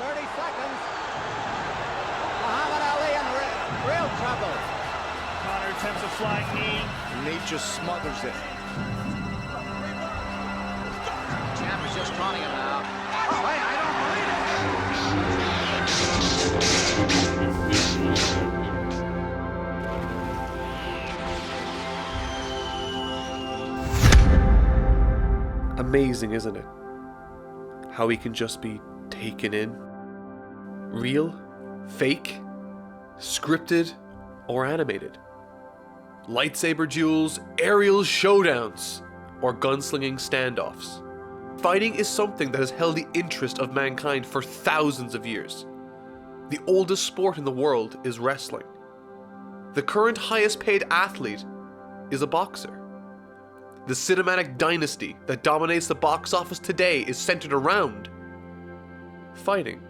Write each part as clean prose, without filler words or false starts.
30 seconds. Muhammad Ali in real trouble. Conor attempts a flying knee. Nate just smothers it. Champ is just taunting him now. Oh, hey, I don't believe it. Amazing, isn't it? How he can just be taken in. Real, fake, scripted, or animated. Lightsaber duels, aerial showdowns, or gunslinging standoffs. Fighting is something that has held the interest of mankind for thousands of years. The oldest sport in the world is wrestling. The current highest paid athlete is a boxer. The cinematic dynasty that dominates the box office today is centered around fighting.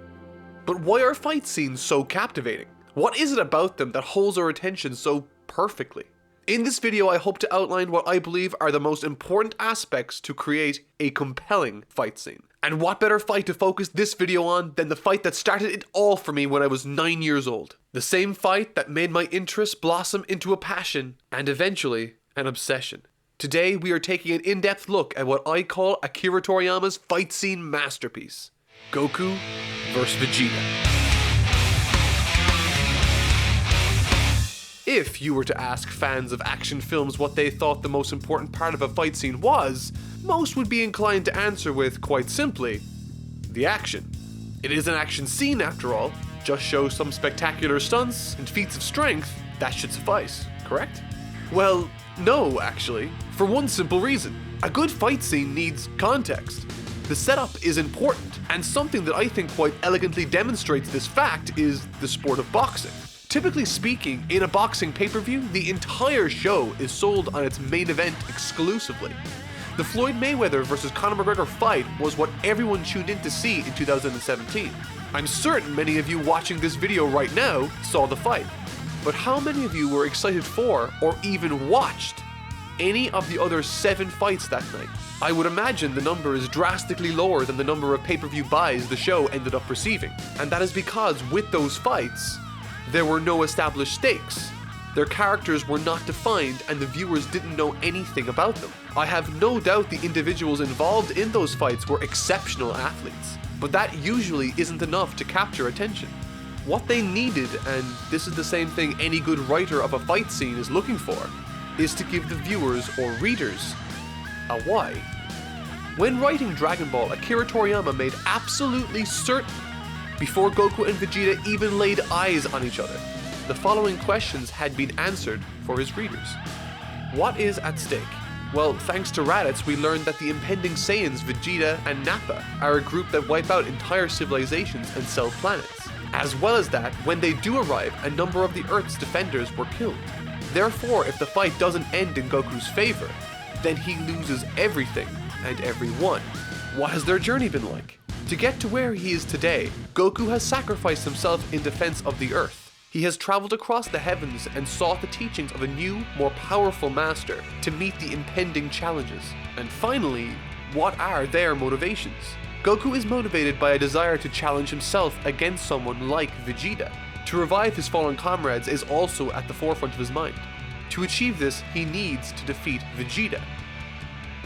But why are fight scenes so captivating? What is it about them that holds our attention so perfectly? In this video, I hope to outline what I believe are the most important aspects to create a compelling fight scene. And what better fight to focus this video on than the fight that started it all for me when I was 9 years old. The same fight that made my interest blossom into a passion and eventually an obsession. Today, we are taking an in-depth look at what I call Akira Toriyama's fight scene masterpiece. Goku vs. Vegeta. If you were to ask fans of action films what they thought the most important part of a fight scene was, most would be inclined to answer with, quite simply, the action. It is an action scene after all. Just show some spectacular stunts and feats of strength, that should suffice, correct? Well, no, actually, for one simple reason. A good fight scene needs context. The setup is important, and something that I think quite elegantly demonstrates this fact is the sport of boxing. Typically speaking, in a boxing pay-per-view, the entire show is sold on its main event exclusively. The Floyd Mayweather vs. Conor McGregor fight was what everyone tuned in to see in 2017. I'm certain many of you watching this video right now saw the fight. But how many of you were excited for, or even watched, any of the other 7 fights that night? I would imagine the number is drastically lower than the number of pay-per-view buys the show ended up receiving. And that is because with those fights, there were no established stakes. Their characters were not defined and the viewers didn't know anything about them. I have no doubt the individuals involved in those fights were exceptional athletes, but that usually isn't enough to capture attention. What they needed, and this is the same thing any good writer of a fight scene is looking for, is to give the viewers or readers a why. When writing Dragon Ball, Akira Toriyama made absolutely certain before Goku and Vegeta even laid eyes on each other, the following questions had been answered for his readers. What is at stake? Well, thanks to Raditz, we learned that the impending Saiyans Vegeta and Nappa are a group that wipe out entire civilizations and sell planets. As well as that, when they do arrive, a number of the Earth's defenders were killed. Therefore, if the fight doesn't end in Goku's favor, then he loses everything and everyone. What has their journey been like? To get to where he is today, Goku has sacrificed himself in defense of the Earth. He has traveled across the heavens and sought the teachings of a new, more powerful master to meet the impending challenges. And finally, what are their motivations? Goku is motivated by a desire to challenge himself against someone like Vegeta. To revive his fallen comrades is also at the forefront of his mind. To achieve this, he needs to defeat Vegeta.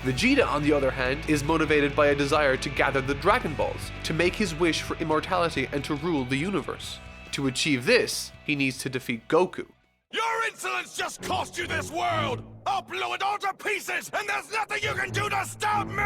Vegeta, on the other hand, is motivated by a desire to gather the Dragon Balls, to make his wish for immortality and to rule the universe. To achieve this, he needs to defeat Goku. Your insolence just cost you this world! I'll blow it all to pieces, and there's nothing you can do to stop me!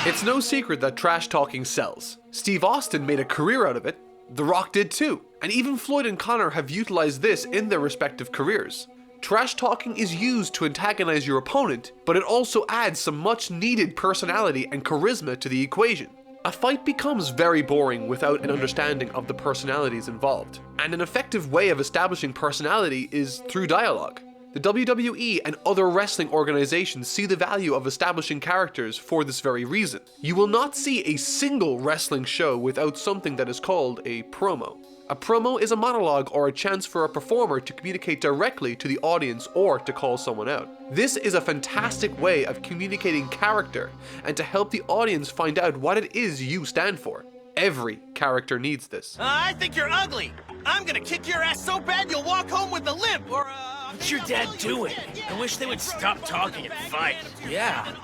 It's no secret that trash talking sells. Steve Austin made a career out of it, The Rock did too, and even Floyd and Conor have utilized this in their respective careers. Trash talking is used to antagonize your opponent, but it also adds some much needed personality and charisma to the equation. A fight becomes very boring without an understanding of the personalities involved, and an effective way of establishing personality is through dialogue. The WWE and other wrestling organizations see the value of establishing characters for this very reason. You will not see a single wrestling show without something that is called a promo. A promo is a monologue or a chance for a performer to communicate directly to the audience or to call someone out. This is a fantastic way of communicating character and to help the audience find out what it is you stand for. Every character needs this. I think you're ugly. I'm gonna kick your ass so bad you'll walk home with a limp, or What's your dad doing? I wish they would stop talking and fight. Yeah.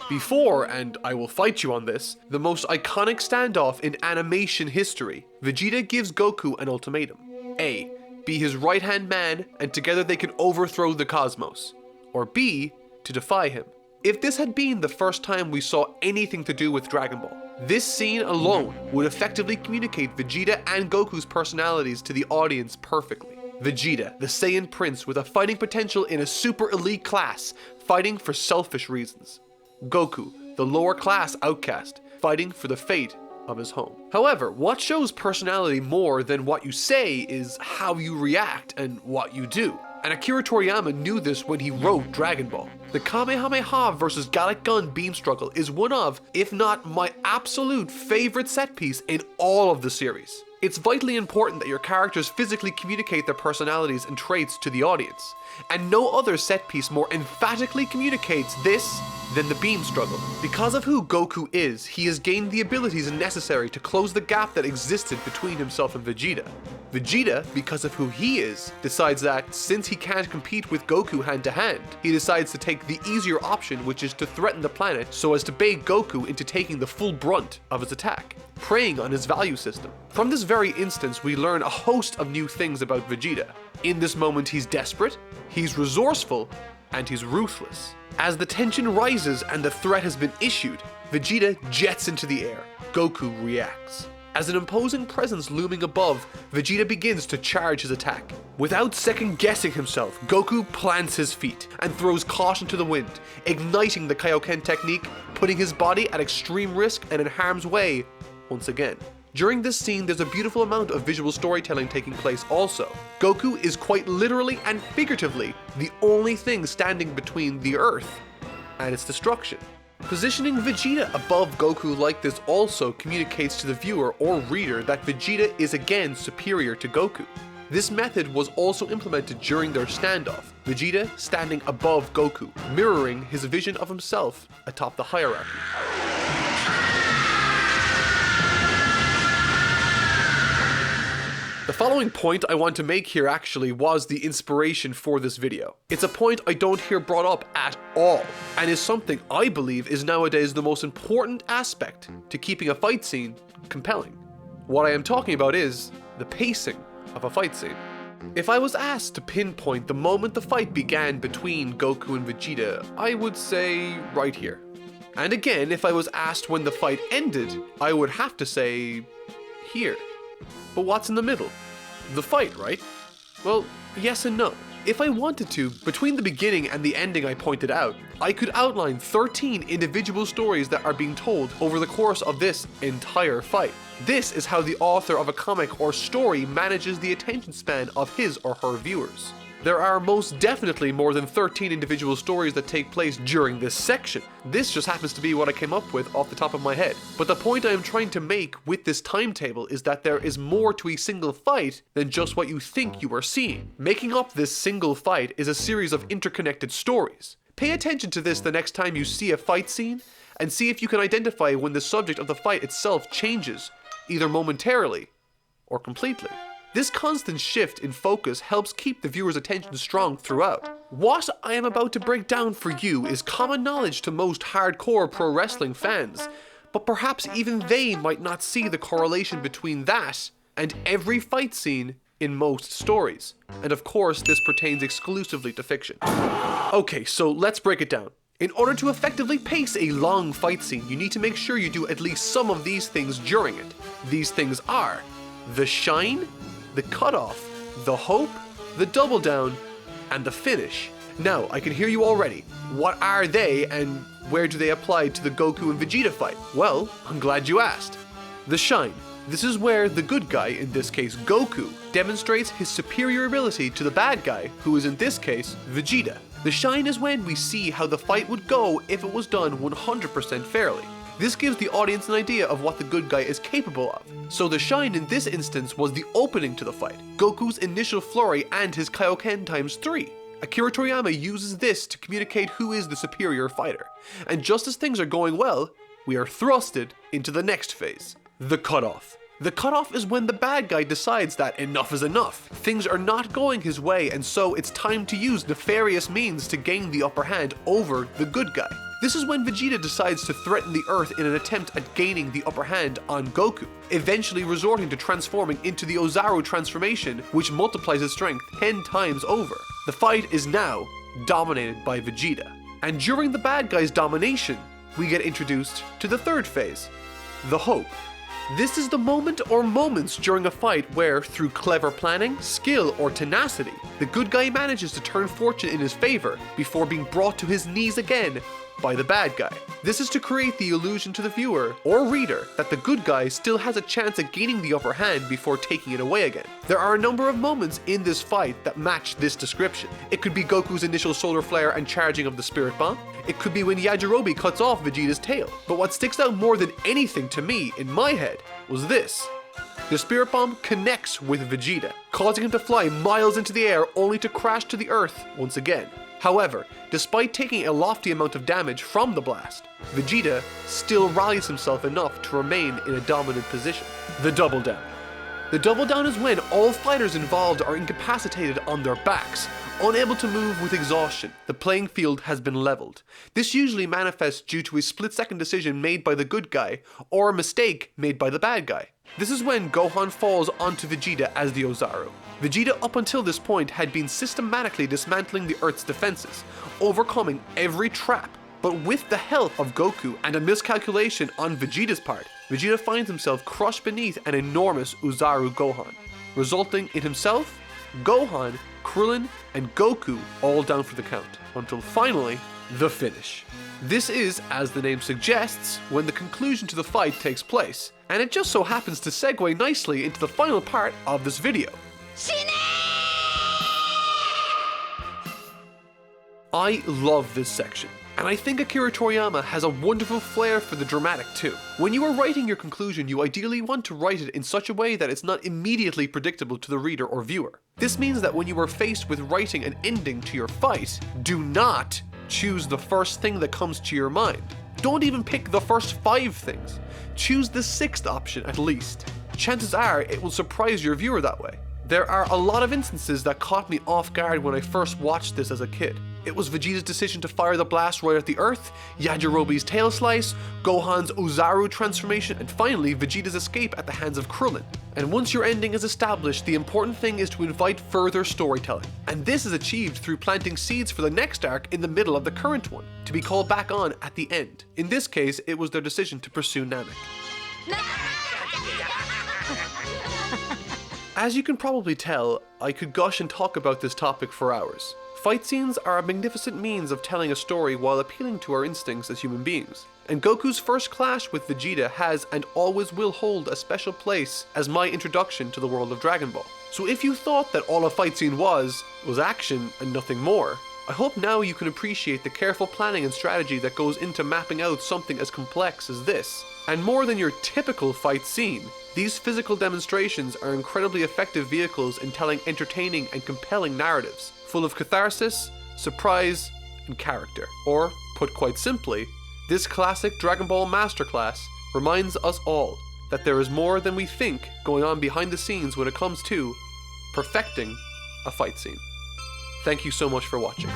Before, and I will fight you on this, the most iconic standoff in animation history, Vegeta gives Goku an ultimatum. A. Be his right-hand man, and together they can overthrow the cosmos. Or B. To defy him. If this had been the first time we saw anything to do with Dragon Ball, this scene alone would effectively communicate Vegeta and Goku's personalities to the audience perfectly. Vegeta, the Saiyan Prince with a fighting potential in a super elite class, fighting for selfish reasons. Goku, the lower class outcast, fighting for the fate of his home. However, what shows personality more than what you say is how you react and what you do. And Akira Toriyama knew this when he wrote Dragon Ball. The Kamehameha vs. Gallic Gun beam struggle is one of, if not my absolute favorite set piece in all of the series. It's vitally important that your characters physically communicate their personalities and traits to the audience, and no other set piece more emphatically communicates this than the beam struggle. Because of who Goku is, he has gained the abilities necessary to close the gap that existed between himself and Vegeta. Vegeta, because of who he is, decides that since he can't compete with Goku hand to hand, he decides to take the easier option, which is to threaten the planet so as to bait Goku into taking the full brunt of his attack, preying on his value system. From this very instance, we learn a host of new things about Vegeta. In this moment, he's desperate, he's resourceful, and he's ruthless. As the tension rises and the threat has been issued, Vegeta jets into the air. Goku reacts. As an imposing presence looming above, Vegeta begins to charge his attack. Without second-guessing himself, Goku plants his feet and throws caution to the wind, igniting the Kaioken technique, putting his body at extreme risk and in harm's way once again. During this scene, there's a beautiful amount of visual storytelling taking place also. Goku is quite literally and figuratively the only thing standing between the Earth and its destruction. Positioning Vegeta above Goku like this also communicates to the viewer or reader that Vegeta is again superior to Goku. This method was also implemented during their standoff, Vegeta standing above Goku, mirroring his vision of himself atop the hierarchy. The following point I want to make here actually was the inspiration for this video. It's a point I don't hear brought up at all, and is something I believe is nowadays the most important aspect to keeping a fight scene compelling. What I am talking about is the pacing of a fight scene. If I was asked to pinpoint the moment the fight began between Goku and Vegeta, I would say right here. And again, if I was asked when the fight ended, I would have to say here. But what's in the middle? The fight, right? Well, yes and no. If I wanted to, between the beginning and the ending I pointed out, I could outline 13 individual stories that are being told over the course of this entire fight. This is how the author of a comic or story manages the attention span of his or her viewers. There are most definitely more than 13 individual stories that take place during this section. This just happens to be what I came up with off the top of my head. But the point I am trying to make with this timetable is that there is more to a single fight than just what you think you are seeing. Making up this single fight is a series of interconnected stories. Pay attention to this the next time you see a fight scene, and see if you can identify when the subject of the fight itself changes, either momentarily or completely. This constant shift in focus helps keep the viewer's attention strong throughout. What I am about to break down for you is common knowledge to most hardcore pro wrestling fans, but perhaps even they might not see the correlation between that and every fight scene in most stories. And of course, this pertains exclusively to fiction. Okay, so let's break it down. In order to effectively pace a long fight scene, you need to make sure you do at least some of these things during it. These things are the shine, the cutoff, the hope, the double down, and the finish. Now, I can hear you already. What are they, and where do they apply to the Goku and Vegeta fight? Well, I'm glad you asked. The shine. This is where the good guy, in this case Goku, demonstrates his superior ability to the bad guy, who is in this case Vegeta. The shine is when we see how the fight would go if it was done 100% fairly. This gives the audience an idea of what the good guy is capable of. So the shine in this instance was the opening to the fight, Goku's initial flurry and his Kaioken ×3. Akira Toriyama uses this to communicate who is the superior fighter. And just as things are going well, we are thrusted into the next phase, the cutoff. The cutoff is when the bad guy decides that enough is enough. Things are not going his way, and so it's time to use nefarious means to gain the upper hand over the good guy. This is when Vegeta decides to threaten the Earth in an attempt at gaining the upper hand on Goku, eventually resorting to transforming into the Ozaru transformation, which multiplies his strength 10 times over. The fight is now dominated by Vegeta. And during the bad guy's domination, we get introduced to the third phase, the hope. This is the moment or moments during a fight where, through clever planning, skill, or tenacity, the good guy manages to turn fortune in his favor before being brought to his knees again by the bad guy. This is to create the illusion to the viewer or reader that the good guy still has a chance at gaining the upper hand before taking it away again. There are a number of moments in this fight that match this description. It could be Goku's initial solar flare and charging of the Spirit Bomb. It could be when Yajirobe cuts off Vegeta's tail. But what sticks out more than anything to me in my head was this. The Spirit Bomb connects with Vegeta, causing him to fly miles into the air only to crash to the Earth once again. However, despite taking a lofty amount of damage from the blast, Vegeta still rallies himself enough to remain in a dominant position. The Double Down. The Double Down is when all fighters involved are incapacitated on their backs, unable to move with exhaustion. The playing field has been leveled. This usually manifests due to a split-second decision made by the good guy or a mistake made by the bad guy. This is when Gohan falls onto Vegeta as the Ozaru. Vegeta up until this point had been systematically dismantling the Earth's defenses, overcoming every trap. But with the help of Goku and a miscalculation on Vegeta's part, Vegeta finds himself crushed beneath an enormous Ozaru Gohan, resulting in himself, Gohan, Krillin, and Goku all down for the count, until finally, the finish. This is, as the name suggests, when the conclusion to the fight takes place, and it just so happens to segue nicely into the final part of this video. I love this section, and I think Akira Toriyama has a wonderful flair for the dramatic too. When you are writing your conclusion, you ideally want to write it in such a way that it's not immediately predictable to the reader or viewer. This means that when you are faced with writing an ending to your fight, do not choose the first thing that comes to your mind. Don't even pick the first 5 things. Choose the 6th option at least. Chances are it will surprise your viewer that way. There are a lot of instances that caught me off guard when I first watched this as a kid. It was Vegeta's decision to fire the blast right at the Earth, Yajirobe's tail slice, Gohan's Ozaru transformation, and finally Vegeta's escape at the hands of Krillin. And once your ending is established, the important thing is to invite further storytelling. And this is achieved through planting seeds for the next arc in the middle of the current one, to be called back on at the end. In this case, it was their decision to pursue Namek. As you can probably tell, I could gush and talk about this topic for hours. Fight scenes are a magnificent means of telling a story while appealing to our instincts as human beings. And Goku's first clash with Vegeta has and always will hold a special place as my introduction to the world of Dragon Ball. So if you thought that all a fight scene was action and nothing more, I hope now you can appreciate the careful planning and strategy that goes into mapping out something as complex as this. And more than your typical fight scene, these physical demonstrations are incredibly effective vehicles in telling entertaining and compelling narratives, full of catharsis, surprise, and character. Or, put quite simply, this classic Dragon Ball masterclass reminds us all that there is more than we think going on behind the scenes when it comes to perfecting a fight scene. Thank you so much for watching.